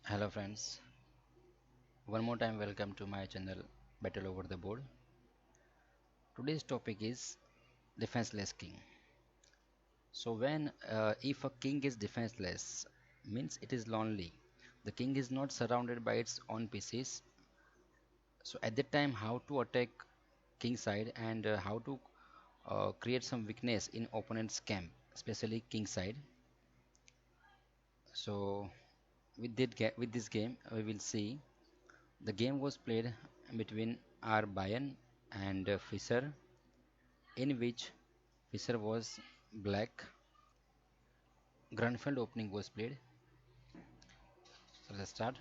Hello friends, one more time welcome to my channel Battle Over the Board. Today's topic is defenseless king. So when if a king is defenseless means it is lonely. The king is not surrounded by its own pieces. So at that time how to attack king side and how to create some weakness in opponent's camp, especially king side. So with this game we will see the game was played between R. Bayan and Fisher, in which Fisher was black. Grunfeld opening was played. So let's start.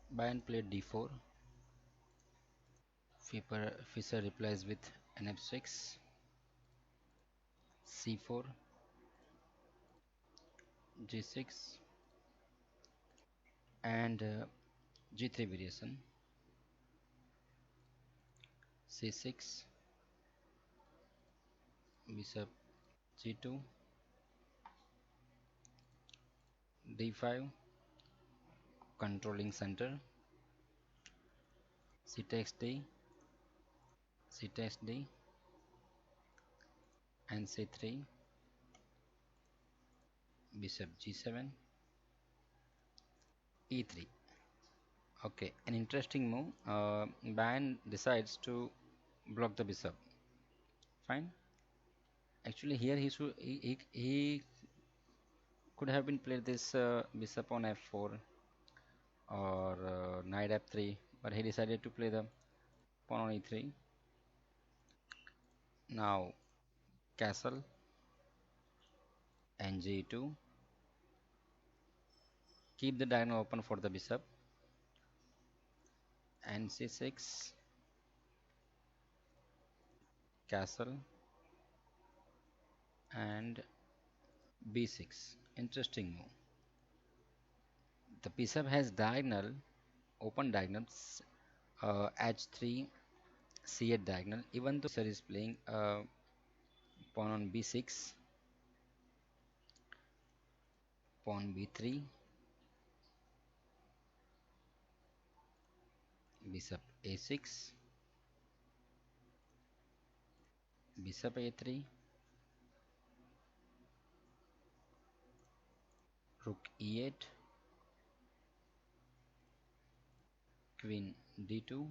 Bayan played d4. Fisher replies with an f6, c4, g6, and g3 variation, c6, bishop g2, d5, controlling center, c takes d, c takes d, and c3, bishop g7, e3. Okay, an interesting move. Bayan decides to block the bishop. Fine. Actually, here he could have been played this bishop on f4 or knight f3, but he decided to play the pawn on e3. Now castle and g2. Keep the diagonal open for the bishop and c6. Castle and b6. Interesting move. The bishop has diagonal, open diagonals, h3, c8 diagonal. Even though Fischer is playing pawn on b6, pawn b3, bishop a6, bishop a3, rook e8, queen d2.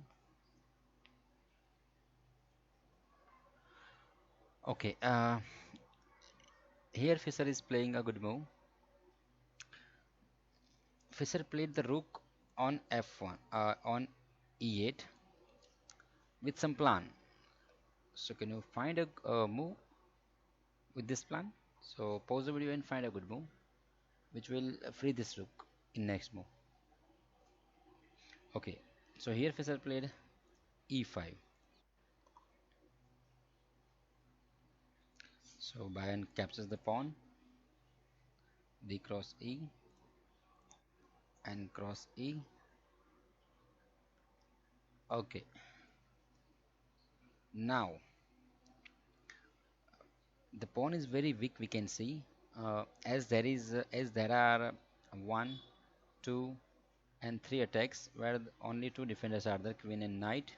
Okay, here Fischer is playing a good move. Fischer played the rook on f1, on e8 with some plan. So can you find a move with this plan? So pause the video and find a good move which will free this rook in next move. Okay, so here Fischer played e5. So Bayan captures the pawn, d cross e and cross e. Okay, now the pawn is very weak. We can see as there are one, two, and three attacks where only two defenders are the queen and knight.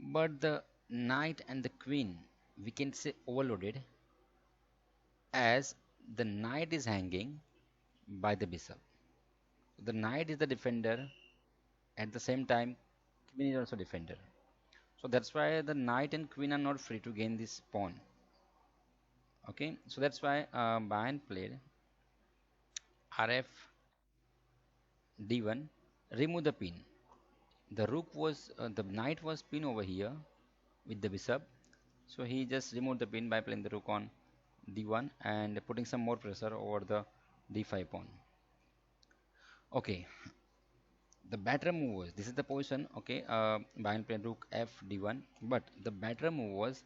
But the knight and the queen we can say overloaded as the knight is hanging by the bishop. The knight is the defender, at the same time queen is also defender. So that's why the knight and queen are not free to gain this pawn. Okay, so that's why Bayan played rf d1, remove the pin. The rook was the knight was pin over here with the bishop, so he just removed the pin by playing the rook on d1 and putting some more pressure over the d5 pawn. Okay, the better move was, this is the position. Okay, Bayan played rook f d1, but the better move was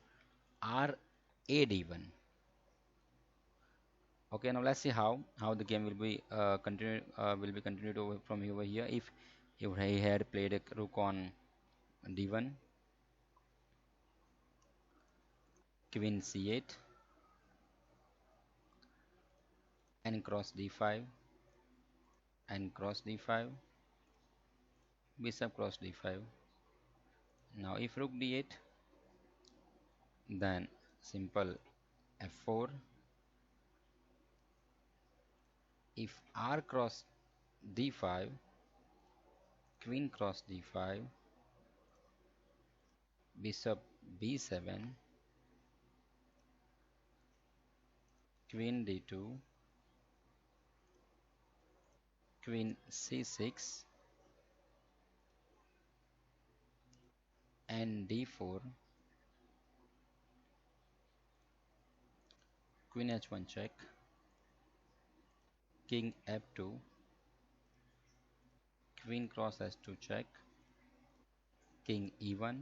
r a d1. Okay, now let's see how the game will be continued over here. If he had played a rook on d1, queen c8, and cross d5 and cross d5, bishop cross d5. Now if rook d8, then simple f4. If r cross d5, queen cross d5, bishop b7, queen d2, queen c6, and d4, queen h1 check, king f2, queen cross h2 check, king e1,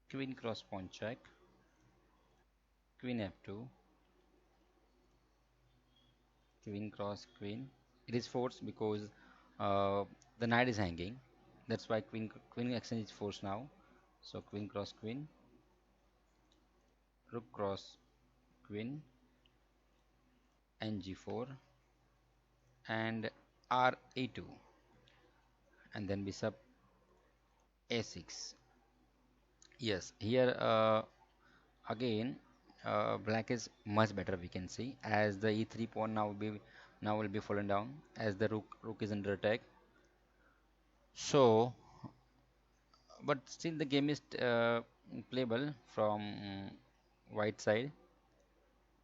queen cross pawn check, queen f2, queen cross queen. It is forced because uh, the knight is hanging. That's why queen exchange is forced now. So queen cross queen, rook cross queen, and g4, and r a2, and then bishop a6. Yes, here again black is much better, we can see, as the e3 pawn now will be fallen down as the rook is under attack. So but still the game is playable from white side.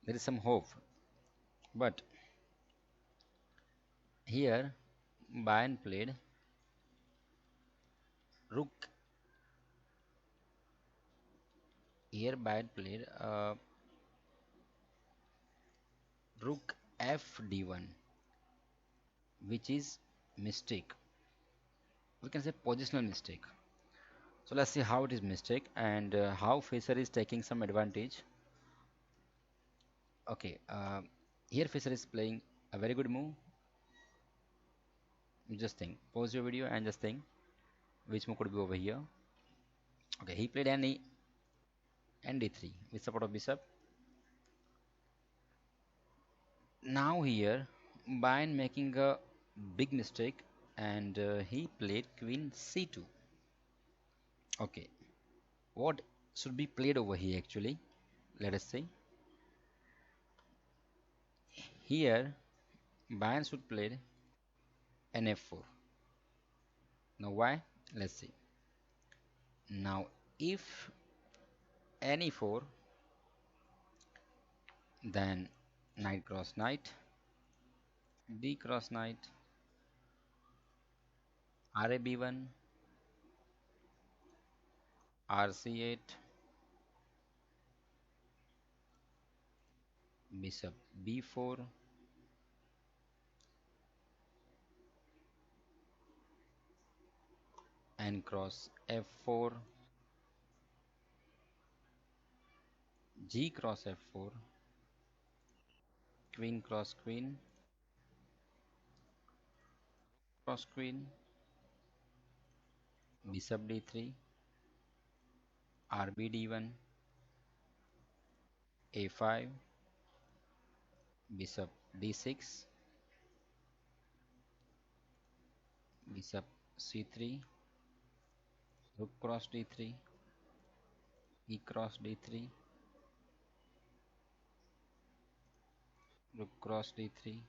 There is some hope, but here Bayern played rook. Here Bayern played rook f d1, which is mistake. We can say positional mistake. So let's see how it is mistake and how Fisher is taking some advantage. Okay, here Fisher is playing a very good move. Just think, pause your video and just think which move could be over here. Okay, he played any and d3 with support of bishop. Now here Bayern making a big mistake and he played queen c2. Okay, what should be played over here actually? Let us see. Here Bayern should play an f4. Now why? Let's see. Now if n e4, then knight cross knight, d cross knight, ra b1, rc8, bishop b4, and cross f4, g cross f4, queen cross queen, cross queen, bishop d3, rb d1, a5, bishop d6, bishop c3, rook cross d3, e cross d3, rook cross d3,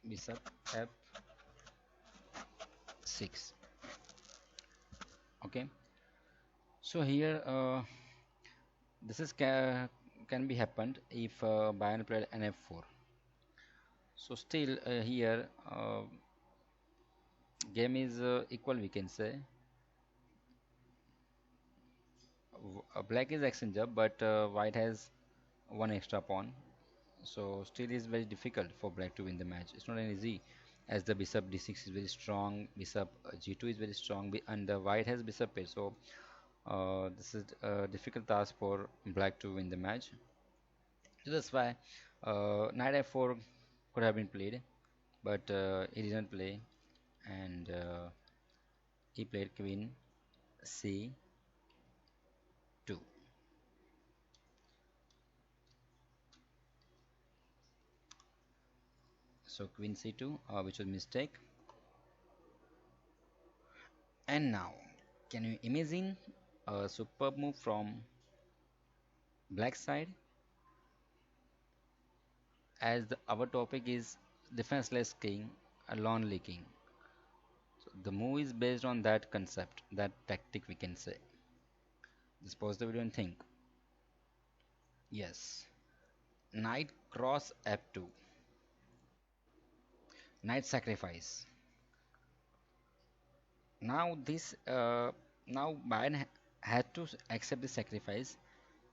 bishop f6. Okay, so here this is can be happened if Bayern played an f4. So still here game is equal, we can say. Black is exchange up, but white has one extra pawn. So still is very difficult for black to win the match. It's not an easy, as the bishop d6 is very strong, bishop g2 is very strong, and the white has bishop pair. So this is a difficult task for black to win the match. So that's why knight f4 could have been played, but he didn't play, and he played queen c2. So queen c2, which was mistake. And now, can you imagine a superb move from black side? As our topic is defenseless king, a lonely king. So the move is based on that concept, that tactic we can say. Just pause the video and think. Yes. Knight cross f2. Knight sacrifice. Now now Bayern had to accept the sacrifice.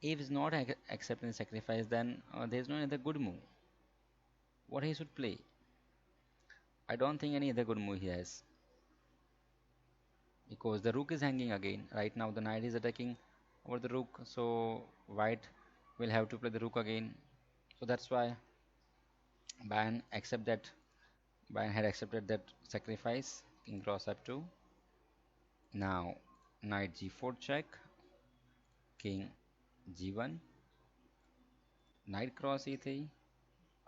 If he's not accepting the sacrifice, then there is no other good move. What he should play? I don't think any other good move he has, because the rook is hanging again. Right now the knight is attacking over the rook, so white will have to play the rook again. So that's why Bayern accept that Bayern had accepted that sacrifice. King cross f2. Now knight g4 check. King g1. Knight cross e3.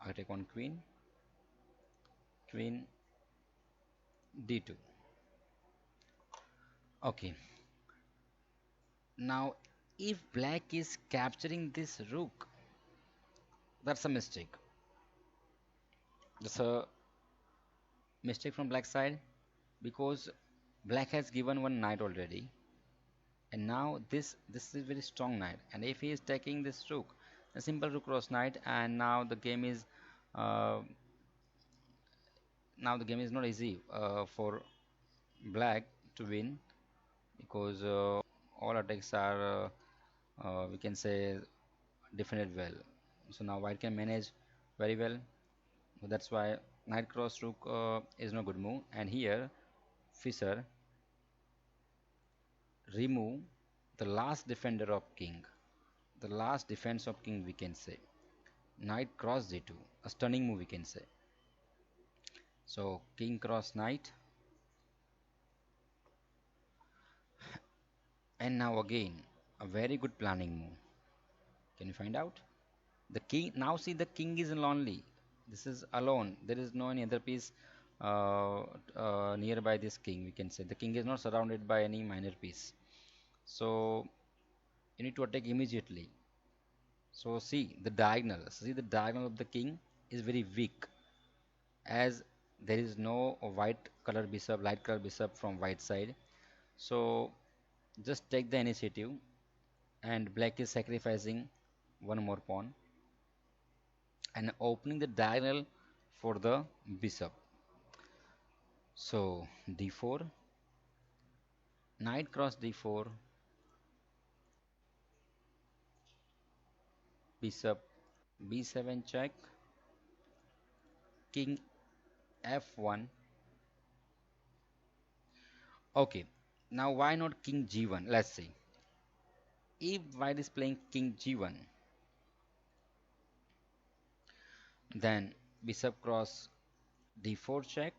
Attack on queen. Queen d2. Okay. Now if black is capturing this rook, that's a mistake. That's a mistake from black side, because black has given one knight already, and now this is very strong knight, and if he is taking this rook, a simple rook cross knight, and uh, now the game is not easy for black to win, because all attacks are we can say defended well. So now white can manage very well. So that's why knight cross rook is no good move, and here Fisher remove the last defender of king, the last defense of king we can say. Knight cross d2, a stunning move we can say. So king cross knight, and now again a very good planning move. Can you find out? The king, now see, the king is lonely. This is alone. There is no any other piece nearby this king. We can say the king is not surrounded by any minor piece. So you need to attack immediately. So see the diagonal. See the diagonal of the king is very weak, as there is no white color bishop, light color bishop from white side. So just take the initiative, and black is sacrificing one more pawn and opening the diagonal for the bishop. So d4, knight cross d4, bishop b7 check, king f1. Okay, now why not king g1? Let's see. If white is playing king g1, then bishop cross d4 check,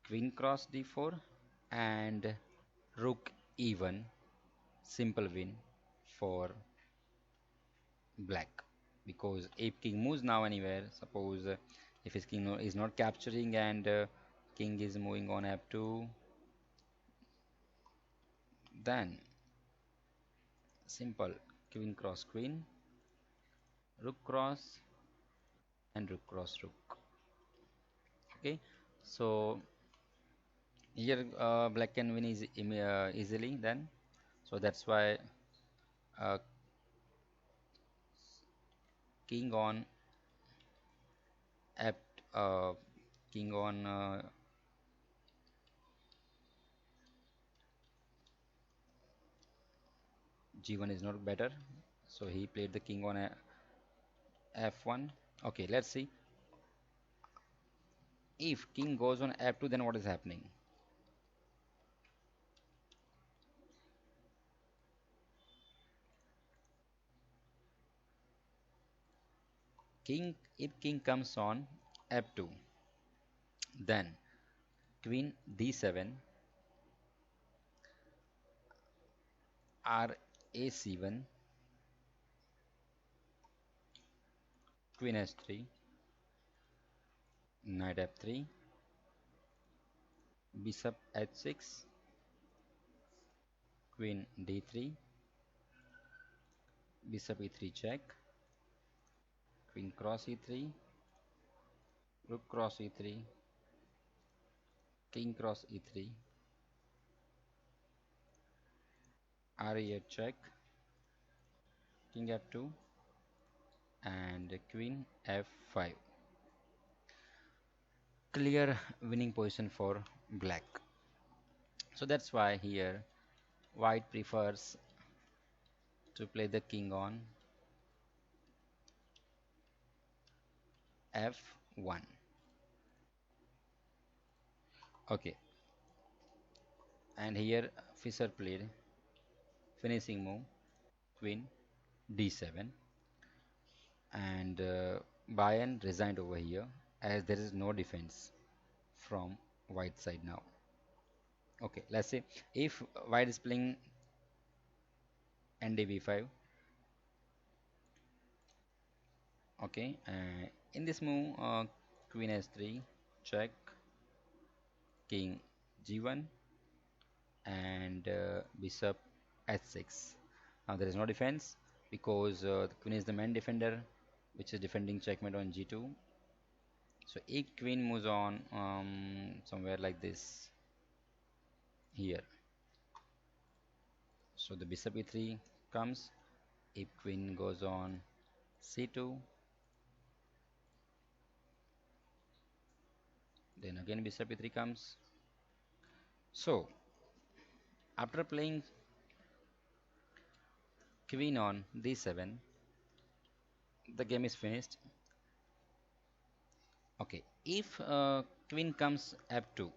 queen cross d4, and rook e1. Simple win for black, because if king moves now anywhere, suppose if his king is not capturing, and king is moving on f2, then simple queen cross queen, rook cross, and rook cross rook. Okay, so here black can win easily then. So that's why uh, king on f uh, king on g1 is not better, so he played the king on f1. Okay, let's see. If king goes on f2, then what is happening? King, if king comes on f2, then queen d7, r a7, queen h3, knight f3, bishop h6, queen d3, bishop e3 check, queen cross e3, rook cross e3, king cross e3, re8 check, king f2, and queen f5. Clear winning position for black. So that's why here white prefers to play the king on f1. Okay, and here Fisher played finishing move queen d7, and Bayern resigned over here as there is no defense from white side now. Okay, let's say if white is playing ndb5. Okay, in this move, queen s3 check, king g1, and bishop h6. Now there is no defense because the queen is the main defender, which is defending checkmate on g2. So if queen moves on somewhere like this here, so the bishop e3 comes. If queen goes on c2, then again bishop e3 comes. So after playing queen on d7, the game is finished. Okay, if queen comes f2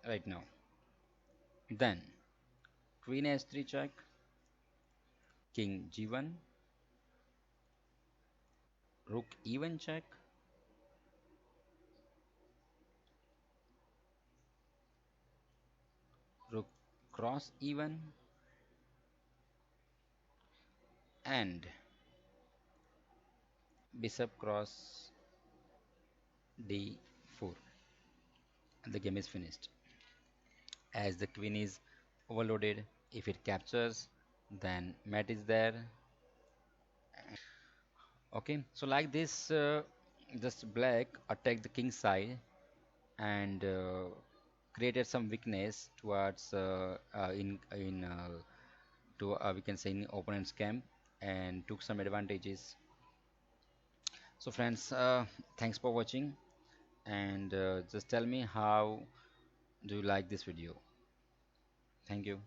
right now, then queen h3 check, king g1, rook e1 check, rook cross e1, and bishop cross d4. The game is finished. As the queen is overloaded, if it captures, then mat is there. Okay, so like this, just black attacked the king side and created some weakness towards in to we can say in opponent's camp and took some advantages. So friends, thanks for watching, and just tell me how do you like this video. Thank you.